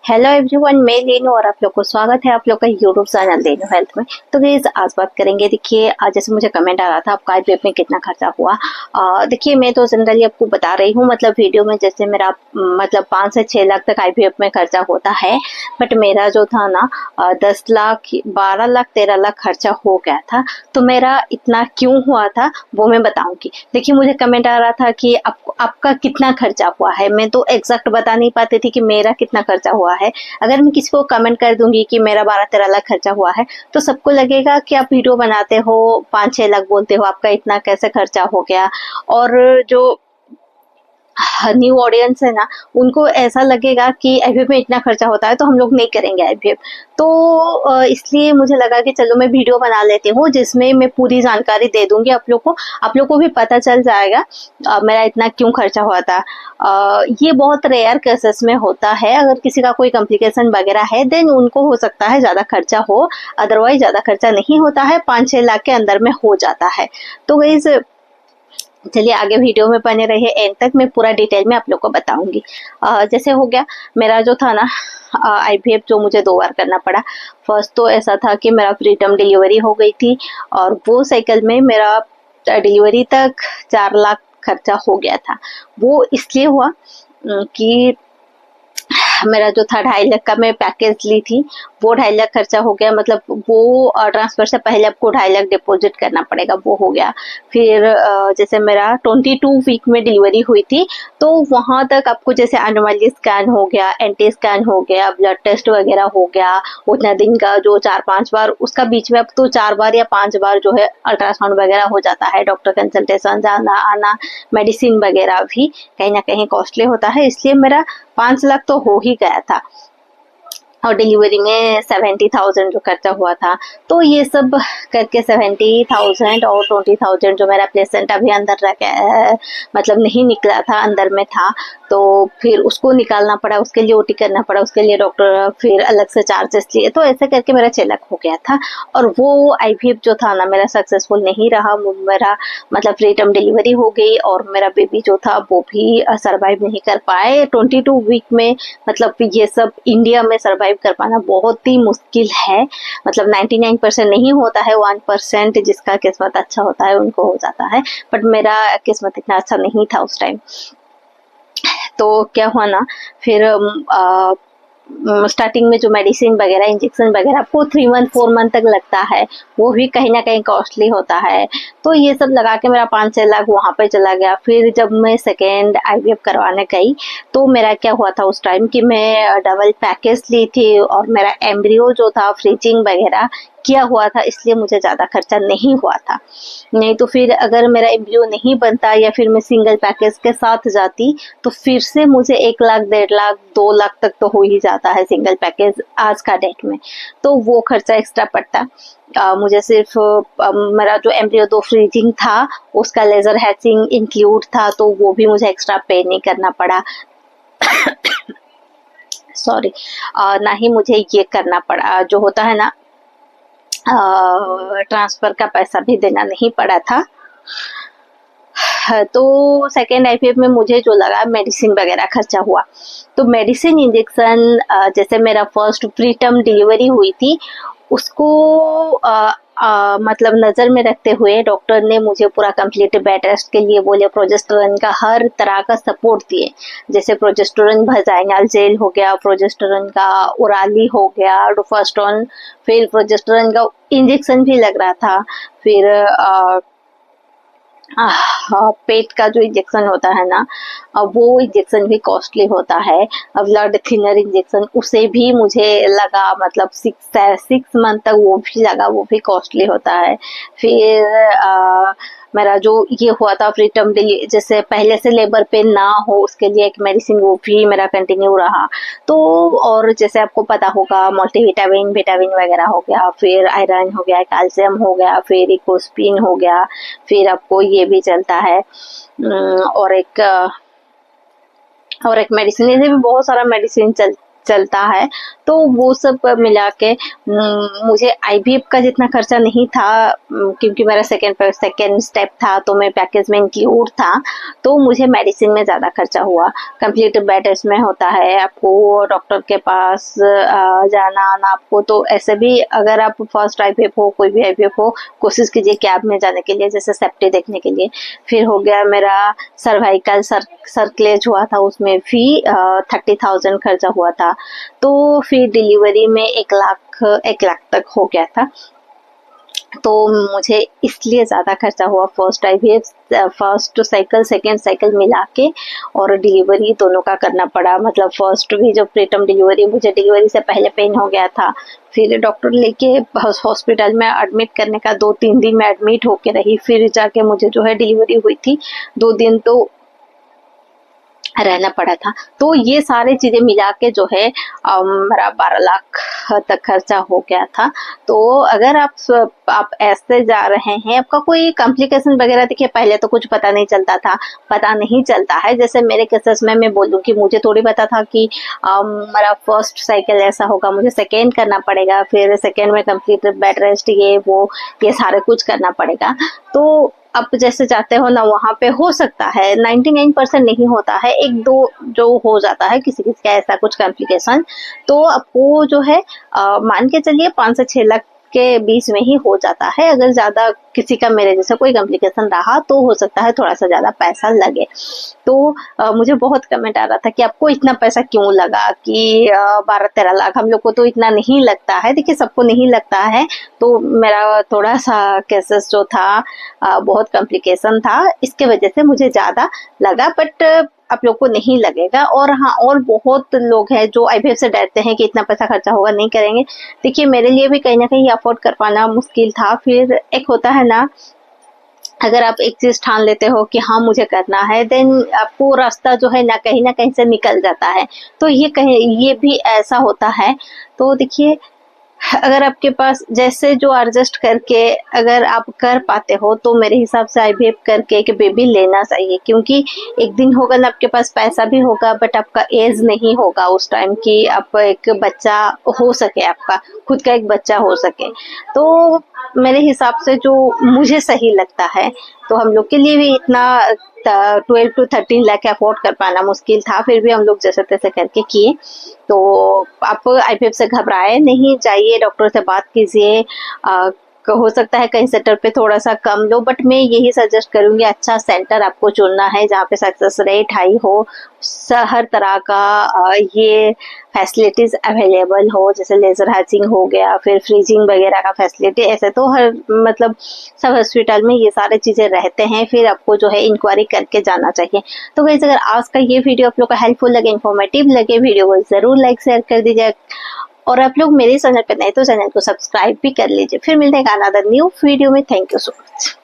Hello everyone, मैं लीनू और आप लोग को स्वागत है आप लोग का यूट्यूब चैनल लीनू हेल्थ में। तो गाइस आज बात करेंगे। देखिए आज जैसे मुझे कमेंट आ रहा था आपका आईवीएफ में कितना खर्चा हुआ। देखिए मैं तो जनरली आपको बता रही हूँ, मतलब वीडियो में जैसे मेरा मतलब 5 से 6 लाख तक आईवीएफ में खर्चा होता है। बट मेरा जो था ना 10 लाख 12 लाख 13 लाख खर्चा हो गया था। तो मेरा इतना क्यों हुआ था वो मैं बताऊंगी। देखिए मुझे कमेंट आ रहा था कि आपका कितना खर्चा हुआ है। मैं तो एग्जैक्ट बता नहीं पाती थी कि मेरा कितना खर्चा हुआ है। अगर मैं किसी को कमेंट कर दूंगी कि मेरा 12-13 लाख खर्चा हुआ है तो सबको लगेगा कि आप वीडियो बनाते हो 5-6 लाख बोलते हो, आपका इतना कैसे खर्चा हो गया। और जो न्यू ऑडियंस है ना, उनको ऐसा लगेगा कि आईवीएफ में इतना खर्चा होता है तो हम लोग नहीं करेंगे आईवीएफ। तो इसलिए मुझे लगा कि चलो मैं वीडियो बना लेती हूँ जिसमें मैं पूरी जानकारी दे दूंगी आप लोग को भी पता चल जाएगा मेरा इतना क्यों खर्चा हुआ था। ये बहुत रेयर केसेस में होता है। अगर किसी का कोई कॉम्प्लिकेशन वगैरह है देन उनको हो सकता है ज्यादा खर्चा हो, अदरवाइज ज्यादा खर्चा नहीं होता है, 5-6 लाख के अंदर में हो जाता है। तो गाइस चलिए आगे वीडियो में बने रहिए, एंड तक मैं पूरा डिटेल में आप लोग को बताऊंगी। जैसे हो गया मेरा जो था ना आईवीएफ जो मुझे 2 बार करना पड़ा। फर्स्ट तो ऐसा था कि मेरा प्रीटर्म डिलीवरी हो गई थी और वो साइकिल में मेरा डिलीवरी तक 4 लाख खर्चा हो गया था। वो इसलिए हुआ कि मेरा जो था 2.5 लाख का मैं पैकेज ली थी, वो 2.5 लाख खर्चा हो गया। मतलब वो ट्रांसफर से पहले आपको 2.5 लाख डिपॉजिट करना पड़ेगा, वो हो गया। फिर जैसे मेरा 22 वीक में डिलीवरी हुई थी तो वहां तक आपको जैसे एनुअली स्कैन हो गया, एंटी स्कैन हो गया, ब्लड टेस्ट वगैरह हो गया, उतना दिन का जो 4-5 बार, उसका बीच में अब तो 4 बार या 5 बार जो है अल्ट्रासाउंड वगैरह हो जाता है, डॉक्टर कंसल्टेशन जाना आना, मेडिसिन वगैरह भी कहीं ना कहीं कॉस्टली होता है। इसलिए मेरा 5 लाख तो हो ही गया था और डिलीवरी में 70,000 जो खर्चा हुआ था। तो ये सब करके 70,000 और 20,000 जो मेरा प्लेसेंटा भी अंदर रह गया, मतलब नहीं निकला था, अंदर में था, तो फिर उसको निकालना पड़ा, उसके लिए ओटी करना पड़ा, उसके लिए डॉक्टर फिर अलग से चार्जेस लिए। तो ऐसे करके मेरा 6 लाख हो गया था। और वो आईवीएफ जो था ना मेरा सक्सेसफुल नहीं रहा। मेरा मतलब प्रीटर्म डिलीवरी हो गई और मेरा बेबी जो था वो भी सर्वाइव नहीं कर पाए 22 वीक में। मतलब ये सब इंडिया में सर्वाइव कर पाना बहुत ही मुश्किल है। मतलब 99% नहीं होता है, 1% जिसका किस्मत अच्छा होता है उनको हो जाता है। बट मेरा किस्मत इतना अच्छा नहीं था उस टाइम। तो क्या हुआ ना, फिर स्टार्टिंग में जो मेडिसिन वगैरह इंजेक्शन वगैरह आपको 3 मंथ 4 मंथ तक लगता है, वो भी कहीं ना कहीं कॉस्टली होता है। तो ये सब लगा के मेरा 5-6 लाख वहां पे चला गया। फिर जब मैं सेकेंड आईवीएफ करवाने गई तो मेरा क्या हुआ था उस टाइम कि मैं डबल पैकेज ली थी और मेरा एम्ब्रियो जो था फ्रीजिंग वगैरह किया हुआ था, इसलिए मुझे ज्यादा खर्चा नहीं हुआ था। नहीं तो फिर अगर मेरा एम्ब्रियो नहीं बनता या फिर मैं सिंगल पैकेज के साथ जाती तो फिर से मुझे 1 लाख 1.5 लाख 2 लाख तक तो हो ही जाता है सिंगल पैकेज आज का डेट में। तो वो खर्चा एक्स्ट्रा पड़ता। मुझे सिर्फ मेरा जो एम्ब्रियो 2 फ्रीजिंग था उसका लेजर हैचिंग इंक्लूड था, तो वो भी मुझे एक्स्ट्रा पे नहीं करना पड़ा। सॉरी, ना ही मुझे ये करना पड़ा जो होता है ना, ट्रांसफर का पैसा भी देना नहीं पड़ा था। तो सेकेंड आईवीएफ में मुझे जो लगा मेडिसिन वगैरह खर्चा हुआ। तो मेडिसिन इंजेक्शन जैसे मेरा फर्स्ट प्रीटर्म डिलीवरी हुई थी उसको मतलब नजर में रखते हुए डॉक्टर ने मुझे पूरा कंप्लीट बेड रेस्ट के लिए बोले, प्रोजेस्टेरोन का हर तरह का सपोर्ट दिए। जैसे प्रोजेस्टेरोन वजाइनल जेल हो गया, प्रोजेस्टेरोन का ओराली हो गया, डोफास्टोन, फिर प्रोजेस्टेरोन का इंजेक्शन भी लग रहा था। फिर पेट का जो इंजेक्शन होता है ना, वो इंजेक्शन भी कॉस्टली होता है। ब्लड थिनर इंजेक्शन उसे भी मुझे लगा, मतलब 6 मंथ तक वो भी लगा, वो भी कॉस्टली होता है। फिर मेरा जो ये हुआ था प्रीटर्म जैसे पहले से लेबर पेन ना हो उसके लिए एक मेडिसिन वो भी मेरा कंटिन्यू रहा। तो और जैसे आपको पता होगा मल्टीविटामिन विटामिन वगैरह हो गया, फिर आयरन हो गया, कैल्शियम हो गया, फिर इकोस्पिन हो गया, फिर आपको ये भी चलता है और एक मेडिसिन, ऐसे भी बहुत सारा मेडिसिन चलता है। तो वो सब मिला के मुझे आईवीएफ का जितना खर्चा नहीं था, क्योंकि मेरा सेकेंड स्टेप था तो मैं पैकेज में इंक्लूड था, तो मुझे मेडिसिन में ज़्यादा खर्चा हुआ। कंप्लीट बेड रेस्ट में होता है, आपको डॉक्टर के पास जाना आना आपको, तो ऐसे भी अगर आप फर्स्ट आईवीएफ हो, कोई भी आईवीएफ हो, कोशिश कीजिए कैब में जाने के लिए, जैसे सेफ्टी देखने के लिए। फिर हो गया मेरा सर्वाइकल सर्कलेज हुआ था, उसमें भी 30,000 खर्चा हुआ था। तो फिर डिलीवरी में 1 लाख तक हो गया था। तो मुझे इसलिए ज़्यादा खर्चा हुआ first IVF, first cycle second cycle मिला के, और डिलीवरी दोनों का करना पड़ा। मतलब फर्स्ट भी जो प्रीटर्म डिलीवरी, मुझे डिलीवरी से पहले पेन हो गया था, फिर डॉक्टर लेके हॉस्पिटल में एडमिट करने का 2-3 दिन में एडमिट होके रही, फिर जाके मुझे जो है डिलीवरी हुई थी। 2 दिन तो रहना पड़ा था। तो ये सारी चीजें मिला के जो है मेरा 12 लाख तक खर्चा हो गया था। तो अगर आप ऐसे जा रहे हैं, आपका कोई कॉम्प्लिकेशन वगैरह, देखिए पहले तो कुछ पता नहीं चलता है। जैसे मेरे केसेस में मैं बोलूँ कि मुझे थोड़ी पता था कि मेरा फर्स्ट साइकिल ऐसा होगा, मुझे सेकेंड करना पड़ेगा, फिर सेकेंड में कंप्लीट बेड रेस्ट ये सारे कुछ करना पड़ेगा। तो आप जैसे जाते हो ना, वहाँ पे हो सकता है 99% नहीं होता है, 1-2 जो हो जाता है किसी का ऐसा कुछ कॉम्प्लिकेशन, तो आपको जो है मान के चलिए 5 से 6 लाख के बीच में ही हो जाता है। अगर ज्यादा किसी का मेरे जैसा कोई कॉम्प्लिकेशन रहा तो हो सकता है थोड़ा सा ज्यादा पैसा लगे। तो मुझे बहुत कमेंट आ रहा था कि आपको इतना पैसा क्यों लगा, कि 12-13 लाख, हम लोग को तो इतना नहीं लगता है। देखिए सबको नहीं लगता है, तो मेरा थोड़ा सा केसेस जो था बहुत कॉम्प्लिकेशन था, इसके वजह से मुझे ज्यादा लगा, बट आप लोग को नहीं लगेगा। और हाँ, और बहुत लोग हैं जो आईवीएफ से डरते हैं कि इतना पैसा खर्चा होगा, नहीं करेंगे। देखिए मेरे लिए भी कहीं ना कहीं अफोर्ड कर पाना मुश्किल था। फिर एक होता है ना, अगर आप एक चीज ठान लेते हो कि हाँ मुझे करना है, देन आपको रास्ता जो है ना कहीं से निकल जाता है। तो ये भी ऐसा होता है। तो देखिए अगर आपके पास जैसे जो एडजस्ट करके अगर आप कर पाते हो, तो मेरे हिसाब से आईवीएफ करके एक बेबी लेना चाहिए। क्योंकि एक दिन होगा ना, आपके पास पैसा भी होगा, बट आपका एज नहीं होगा उस टाइम कि आप एक बच्चा हो सके, आपका खुद का एक बच्चा हो सके। तो मेरे हिसाब से जो मुझे सही लगता है, तो हम लोग के लिए भी इतना 12 to 13 लाख अफोर्ड कर पाना मुश्किल था, फिर भी हम लोग जैसे तैसे करके किए। तो आप आईवीएफ से घबराए नहीं, जाइए डॉक्टर से बात कीजिए। हो सकता है कहीं सेंटर पे थोड़ा सा कम लो, बट मैं यही सजेस्ट करूंगी अच्छा सेंटर आपको चुनना है जहाँ पे सक्सेस रेट हाई हो, हर तरह का ये फैसिलिटीज अवेलेबल हो, जैसे लेजर हैचिंग हो गया, फिर फ्रीजिंग वगैरह का फैसिलिटी। ऐसे तो हर मतलब सब हॉस्पिटल में ये सारे चीजें रहते हैं, फिर आपको जो है इंक्वायरी करके जाना चाहिए। तो गाइस अगर आज का ये वीडियो आप लोग को हेल्पफुल लगे, इन्फॉर्मेटिव लगे, वीडियो को जरूर लाइक शेयर कर दीजिए, और आप लोग मेरे चैनल पर नए तो चैनल को सब्सक्राइब भी कर लीजिए। फिर मिलते हैं अनदर न्यू वीडियो में। Thank you so much.